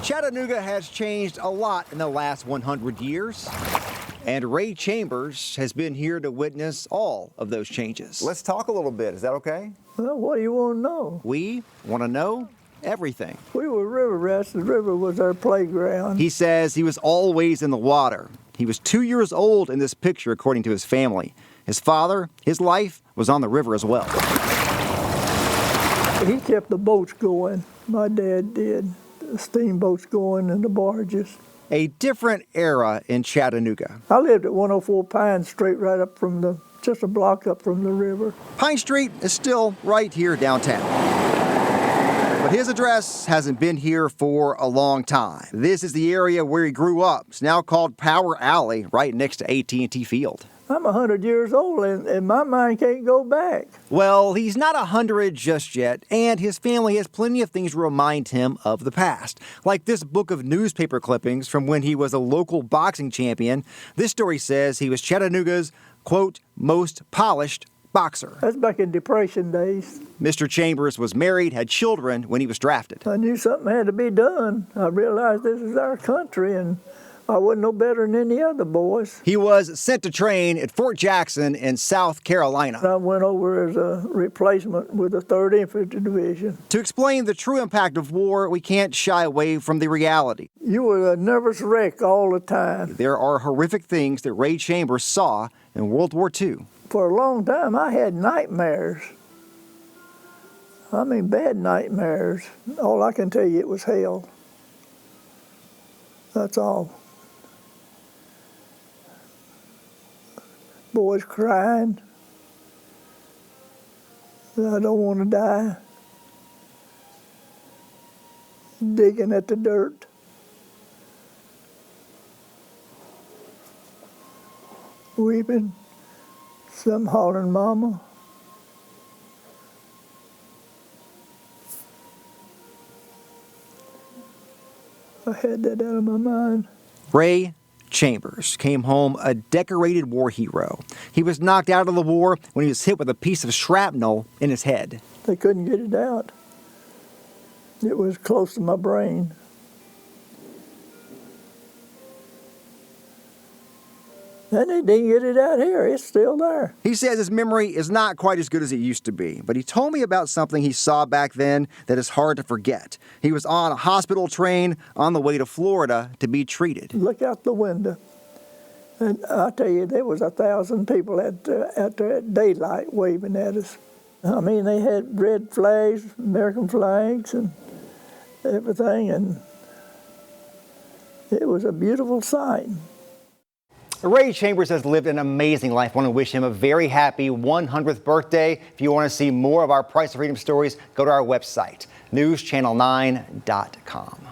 Chattanooga has changed a lot in the last 100 years, and Ray Chambers has been here to witness all of those changes. Let's talk a little bit. Is that okay? Well, what do you want to know? We want to know everything. We were river rats. The river was our playground. He says he was always in the water. He was 2 years old in this picture, according to his family. His father, his life was on the river as well. He kept the boats going. My dad did. The steamboats going and the barges. A different era in Chattanooga. I lived at 104 Pine Street, right up from just a block up from the river. Pine Street is still right here downtown. But his address hasn't been here for a long time. This is the area where he grew up. It's now called Power Alley, right next to AT&T Field. I'm 100 years old, and my mind can't go back. Well, he's not 100 just yet, and his family has plenty of things to remind him of the past. Like this book of newspaper clippings from when he was a local boxing champion. This story says he was Chattanooga's, quote, most polished boxer. That's back in Depression days. Mr. Chambers was married, had children when he was drafted. I knew something had to be done. I realized this is our country, and I wasn't no better than any other boys. He was sent to train at Fort Jackson in South Carolina. I went over as a replacement with the 3rd Infantry Division. To explain the true impact of war, we can't shy away from the reality. You were a nervous wreck all the time. There are horrific things that Ray Chambers saw in World War II. For a long time, I had nightmares. I mean, bad nightmares. All I can tell you, it was hell. That's all. Boys crying. I don't want to die. Digging at the dirt. Weeping. Some hollering, Mama. I had that out of my mind. Ray Chambers came home a decorated war hero. He was knocked out of the war when he was hit with a piece of shrapnel in his head. They couldn't get it out. It was close to my brain. And they didn't get it out here. It's still there. He says his memory is not quite as good as it used to be, but he told me about something he saw back then that is hard to forget. He was on a hospital train on the way to Florida to be treated. Look out the window, and I tell you, there was 1,000 people out there at daylight waving at us. I mean, they had red flags, American flags, and everything, and it was a beautiful sight. Ray Chambers has lived an amazing life. I want to wish him a very happy 100th birthday. If you want to see more of our Price of Freedom stories, go to our website, newschannel9.com.